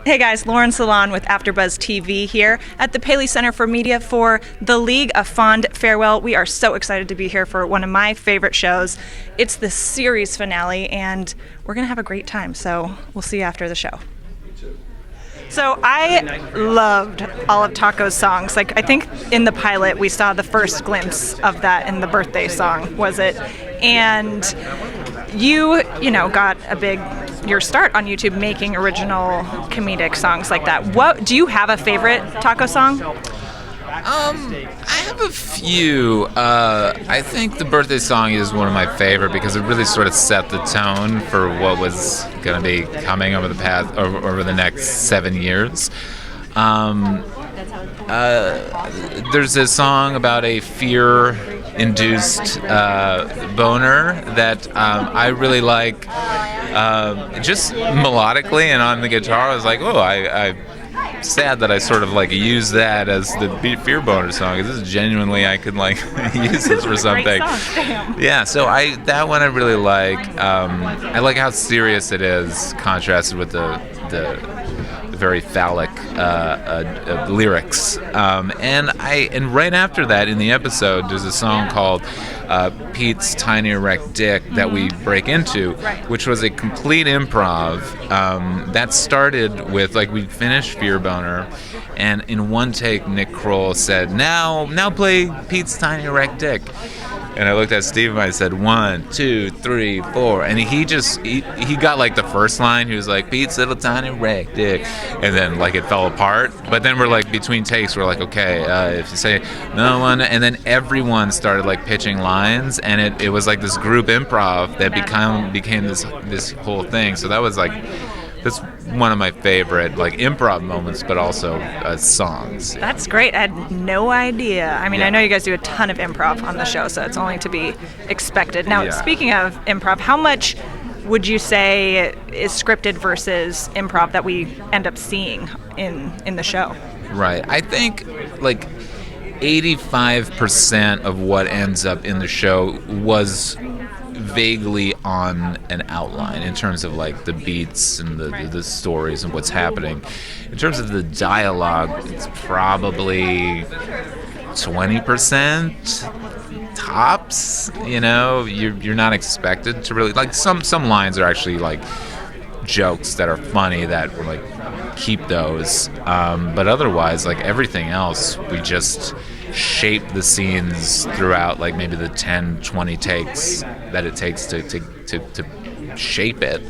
Hey guys, Lauren Salaun with Afterbuzz TV here at the Paley Center for Media for The League, A Fond Farewell. We are so excited to be here for one of my favorite shows. It's the series finale, and we're going to have a great time, so we'll see you after the show. So I loved all of Taco's songs. Like, I think in the pilot we saw the first glimpse of that in the birthday song, was it? And you got your start on YouTube making original comedic songs like that. What do you have a favorite Taco song? I have a few. I think the birthday song is one of my favorite because it really sort of set the tone for what was going to be coming over the next 7 years. There's a song about a fear-induced boner that I really like. Just melodically and on the guitar, I was like, oh, I'm sad that I sort of like use that as the fear boner song. Because this is genuinely, I could like use this for something. Yeah, so that one I really like. I like how serious it is, contrasted with the very phallic lyrics. And right after that, in the episode, there's a song called Pete's Tiny Erect Dick that we break into, which was a complete improv. That started with, like, we finished Fear Boner, and in one take, Nick Kroll said, now play Pete's Tiny Erect Dick. And I looked at Steve and I said, 1, 2, 3, 4. And he got like the first line. He was like, Pete's little tiny wreck dick. And then like it fell apart. But then we're like, between takes, we're like, okay, if you say no one. And then everyone started like pitching lines. And it was like this group improv that became this whole thing. So that was like, that's one of my favorite like improv moments, but also songs. That's great. I had no idea. I mean, I know you guys do a ton of improv on the show, so it's only to be expected. Now, speaking of improv, how much would you say is scripted versus improv that we end up seeing in the show? Right. I think like 85% of what ends up in the show was vaguely on an outline in terms of like the beats and the stories and what's happening. In terms of the dialogue, it's probably 20% tops. You're not expected to really like some lines are actually like jokes that are funny that we're like keep those, but otherwise like everything else we just shape the scenes throughout, like maybe the 10-20 takes that it takes to shape it.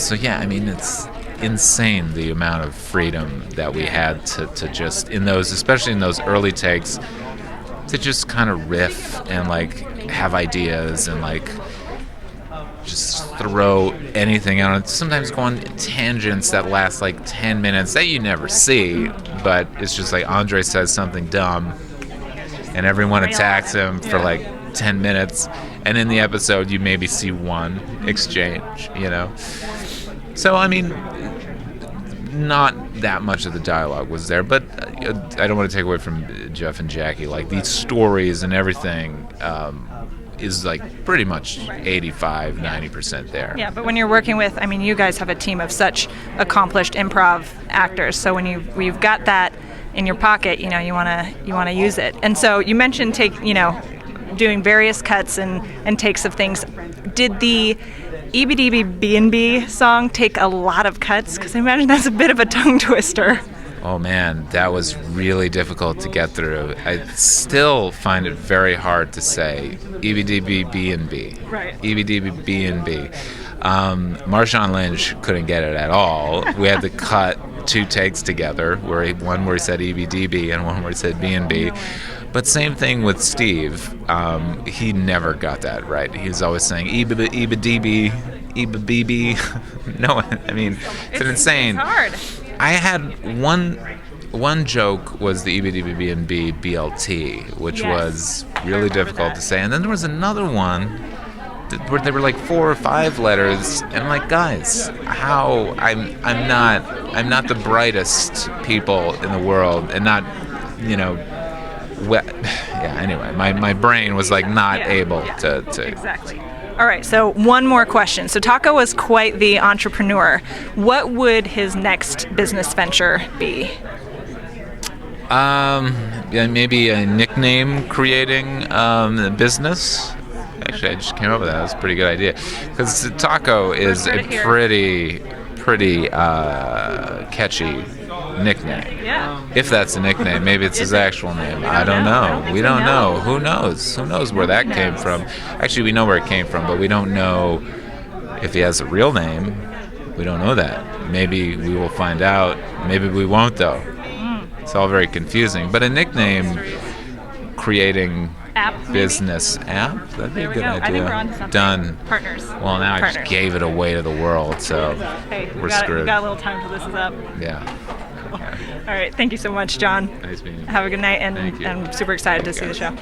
So yeah, I mean, it's insane the amount of freedom that we had to just in those, especially in those early takes, to just kind of riff and like have ideas and like just throw anything out. Sometimes go on tangents that last like 10 minutes that you never see, but it's just like Andre says something dumb and everyone attacks him for like 10 minutes, and in the episode you maybe see one exchange, So I mean, not that much of the dialogue was there, but I don't want to take away from Jeff and Jackie. Like, these stories and everything is like pretty much 85-90% there. Yeah, but when you're working with, I mean, you guys have a team of such accomplished improv actors, so when you've got that in your pocket, you want to use it. And so you mentioned doing various cuts and takes of things. Did the EBDB song take a lot of cuts? Because I imagine that's a bit of a tongue twister. Oh man, that was really difficult to get through. I still find it very hard to say EBDB. Right. EBDB. Marshawn Lynch couldn't get it at all. We had to cut 2 takes together, one where he said EBDB and one where he said B&B. But same thing with Steve. He never got that right. He was always saying EBDB. No, I mean, it's insane. It's hard. I had one joke was the EBDB BLT, which was really difficult to say, and then there was another one where they were like 4 or 5 letters, and I'm like, guys, how I'm not the brightest people in the world, and not anyway, my brain was like not able to exactly. All right, so one more question. So Taco was quite the entrepreneur. What would his next business venture be? Yeah, maybe a nickname creating business. Actually, I just came up with that. That's a pretty good idea. Because Taco is a pretty catchy nickname. Yeah. If that's a nickname, maybe it's his actual name. I don't know. We don't know. Who knows? Who knows where that came from? Actually, we know where it came from, but we don't know if he has a real name. We don't know that. Maybe we will find out. Maybe we won't, though. It's all very confusing. But a nickname creating business app? That'd be a good idea. I think we're on to something. Done. Partners. Well, now I just gave it away to the world, so we're screwed. We got a little time till this is up. Yeah. Cool. All right. Thank you so much, John. Nice meeting you. Have a good night, and Thank you. I'm super excited to see the show.